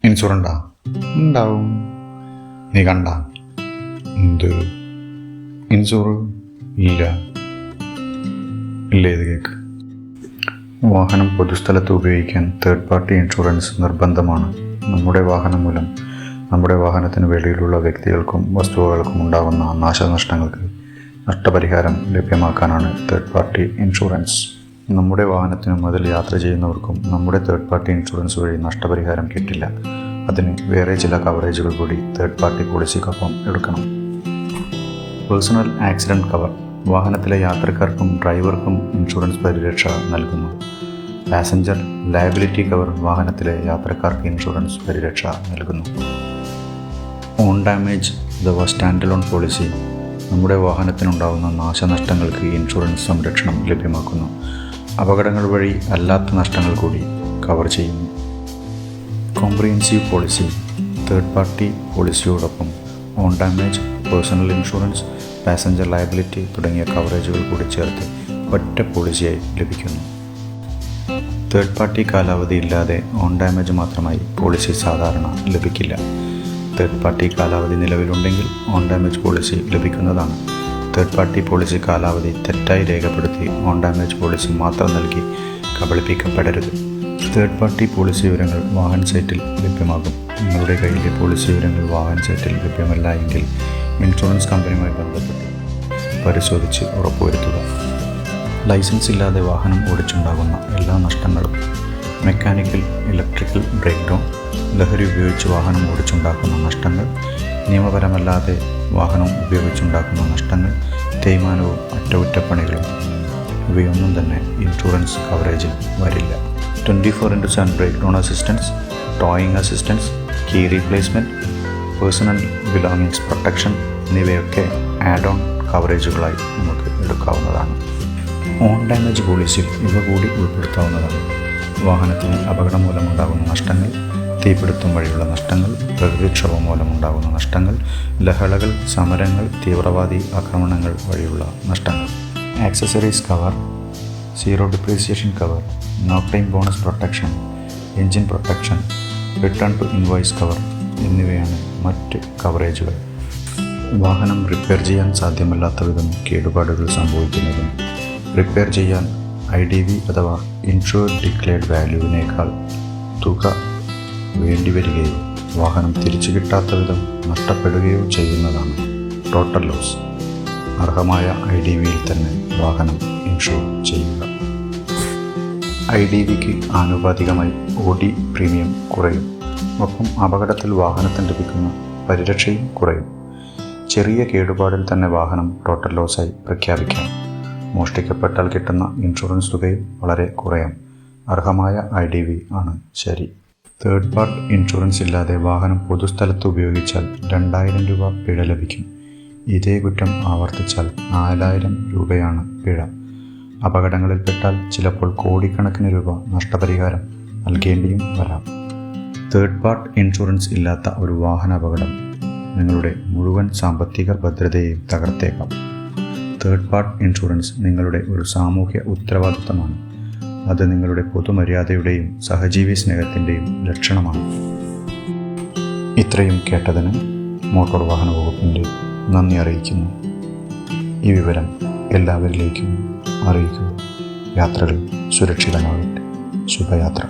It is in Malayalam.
ഇൻഷുറൻസാ ഉണ്ടാവും. നീ കണ്ട എന്ത് ഇൻഷൂർ ഇല്ല ഇത് കേക്ക്. വാഹനം പൊതുസ്ഥലത്ത് ഉപയോഗിക്കാൻ തേർഡ് പാർട്ടി ഇൻഷുറൻസ് നിർബന്ധമാണ്. നമ്മുടെ വാഹനം മൂലം നമ്മുടെ വാഹനത്തിന് വെളിയിലുള്ള വ്യക്തികൾക്കും വസ്തുവകൾക്കും ഉണ്ടാകുന്ന നാശനഷ്ടങ്ങൾക്ക് നഷ്ടപരിഹാരം ലഭ്യമാക്കാനാണ് തേർഡ് പാർട്ടി ഇൻഷുറൻസ്. നമ്മുടെ വാഹനത്തിനും അതിൽ യാത്ര ചെയ്യുന്നവർക്കും നമ്മുടെ തേർഡ് പാർട്ടി ഇൻഷുറൻസ് വഴി നഷ്ടപരിഹാരം കിട്ടില്ല. അതിന് വേറെ ചില കവറേജുകൾ കൂടി തേർഡ് പാർട്ടി പോളിസിക്കൊപ്പം എടുക്കണം. പേഴ്സണൽ ആക്സിഡൻറ്റ് കവർ വാഹനത്തിലെ യാത്രക്കാർക്കും ഡ്രൈവർക്കും ഇൻഷുറൻസ് പരിരക്ഷ നൽകുന്നു. പാസഞ്ചർ ലയബിലിറ്റി കവർ വാഹനത്തിലെ യാത്രക്കാർക്ക് ഇൻഷുറൻസ് പരിരക്ഷ നൽകുന്നു. ഓൺ ഡാമേജ് അഥവാ സ്റ്റാൻഡ് അലോൺ പോളിസി നമ്മുടെ വാഹനത്തിനുണ്ടാകുന്ന നാശനഷ്ടങ്ങൾക്ക് ഇൻഷുറൻസ് സംരക്ഷണം ലഭ്യമാക്കുന്നു. അപകടങ്ങൾ വഴി അല്ലാത്ത നഷ്ടങ്ങൾ കൂടി കവർ ചെയ്യുന്നു. കോംപ്രിഹെൻസീവ് പോളിസി തേർഡ് പാർട്ടി പോളിസിയോടൊപ്പം own damage, personal insurance, passenger liability തുടങ്ങിയ കവറേജുകൾ കൂടി ചേർത്ത് ഒറ്റ പോളിസിയായി ലഭിക്കുന്നു. തേർഡ് പാർട്ടി കാലാവധി ഇല്ലാതെ ഓൺ ഡാമേജ് മാത്രമായി പോളിസി സാധാരണ ലഭിക്കില്ല. തേർഡ് പാർട്ടി കാലാവധി നിലവിലുണ്ടെങ്കിൽ ഓൺ ഡാമേജ് പോളിസി ലഭിക്കുന്നതാണ്. തേർഡ് പാർട്ടി പോളിസി കാലാവധി തെറ്റായി രേഖപ്പെടുത്തി ഓൺ ഡാമേജ് പോളിസി മാത്രം നൽകി കബളിപ്പിക്കപ്പെടരുത്. തേർഡ് പാർട്ടി പോളിസി വിവരങ്ങൾ വാഹന സൈറ്റിൽ ലഭ്യമാകും. നിങ്ങളുടെ കയ്യിലെ പോളിസി വിവരങ്ങൾ വാഹന സൈറ്റിൽ ലഭ്യമല്ല എങ്കിൽ ഇൻഷുറൻസ് കമ്പനിയുമായി ബന്ധപ്പെട്ട് പരിശോധിച്ച് ഉറപ്പുവരുത്തുക. ലൈസൻസ് ഇല്ലാതെ വാഹനം ഓടിച്ചുണ്ടാകുന്ന എല്ലാ നഷ്ടങ്ങളും, മെക്കാനിക്കൽ, ഇലക്ട്രിക്കൽ ബ്രേക്ക് ഡൗൺ, ലഹരി ഉപയോഗിച്ച് വാഹനം ഓടിച്ചുണ്ടാക്കുന്ന നഷ്ടങ്ങൾ, നിയമപരമല്ലാതെ വാഹനം ഉപയോഗിച്ചുണ്ടാക്കുന്ന നഷ്ടങ്ങൾ, തേയ്മാനവും അറ്റകുറ്റപ്പണികളും ഇവയൊന്നും തന്നെ ഇൻഷുറൻസ് കവറേജിൽ വരില്ല. 24/7 breakdown assistance, towing assistance, key replacement, personal belongings protection എന്നിവയൊക്കെ ആഡ് ഓൺ കവറേജുകളായി നമുക്ക് എടുക്കാവുന്നതാണ്. ഓൺ ഡാമേജ് പോളിസിയിൽ ഇവ കൂടി ഉൾപ്പെടുത്താവുന്നതാണ്. വാഹനത്തിന് അപകടം മൂലമുണ്ടാകുന്ന നഷ്ടങ്ങൾ, തീപിടുത്തം വഴിയുള്ള നഷ്ടങ്ങൾ, പ്രകൃതിക്ഷോഭം മൂലമുണ്ടാകുന്ന നഷ്ടങ്ങൾ, ലഹളകൾ, സമരങ്ങൾ, തീവ്രവാദി ആക്രമണങ്ങൾ വഴിയുള്ള നഷ്ടങ്ങൾ. Accessories cover, zero depreciation cover, no claim bonus protection, engine protection, return to invoice cover എന്നിവയാണ് മറ്റ് കവറേജുകൾ. വാഹനം റിപ്പയർ ചെയ്യാൻ സാധ്യമല്ലാത്ത വിധം കേടുപാടുകൾ സംഭവിക്കുന്നതും റിപ്പയർ ചെയ്യാൻ IDV അഥവാ ഇൻഷുർഡ് ഡിക്ലെയർഡ് വാല്യൂവിനേക്കാൾ തുക വേണ്ടിവരികയോ വാഹനം തിരിച്ചു കിട്ടാത്ത വിധം നഷ്ടപ്പെടുകയോ ചെയ്യുന്നതാണ് ടോട്ടൽ ലോസ്. അർഹമായ IDVയിൽ തന്നെ വാഹനം ഇൻഷുർ ചെയ്യുക. IDVക്ക് ആനുപാതികമായി OD പ്രീമിയം കുറയും. ഒപ്പം അപകടത്തിൽ വാഹനത്തിന് ലഭിക്കുന്ന പരിരക്ഷയും കുറയും. ചെറിയ കേടുപാടിൽ തന്നെ വാഹനം ടോട്ടൽ ലോസായി പ്രഖ്യാപിക്കാം. മോഷ്ടിക്കപ്പെട്ടാൽ കിട്ടുന്ന ഇൻഷുറൻസ് തുകയും വളരെ കുറയാം. അർഹമായ IDV ആണ് ശരി. തേർഡ് പാർട്ടി ഇൻഷുറൻസ് ഇല്ലാതെ വാഹനം പൊതുസ്ഥലത്ത് ഉപയോഗിച്ചാൽ 2000 രൂപ പിഴ ലഭിക്കും. ഇതേ കുറ്റം ആവർത്തിച്ചാൽ 4000 രൂപയാണ് പിഴ. അപകടങ്ങളിൽപ്പെട്ടാൽ ചിലപ്പോൾ കോടിക്കണക്കിന് രൂപ നഷ്ടപരിഹാരം നൽകേണ്ടിയും വരാം. തേർഡ് പാർട്ടി ഇൻഷുറൻസ് ഇല്ലാത്ത ഒരു വാഹന അപകടം നിങ്ങളുടെ മുഴുവൻ സാമ്പത്തിക ഭദ്രതയെയും തകർത്തേക്കാം. തേർഡ് പാർട്ടി ഇൻഷുറൻസ് നിങ്ങളുടെ ഒരു സാമൂഹ്യ ഉത്തരവാദിത്തമാണ്. അത് നിങ്ങളുടെ പൊതുമര്യാദയുടെയും സഹജീവി സ്നേഹത്തിൻ്റെയും ലക്ഷണമാണ്. ഇത്രയും കേട്ടതിന് മോട്ടോർ വാഹന വകുപ്പിൻ്റെ നന്ദി അറിയിക്കുന്നു. ഈ വിവരം എല്ലാവരിലേക്കും അറിയിക്കുക. യാത്രകൾ സുരക്ഷിതമാകട്ടെ. ശുഭയാത്ര.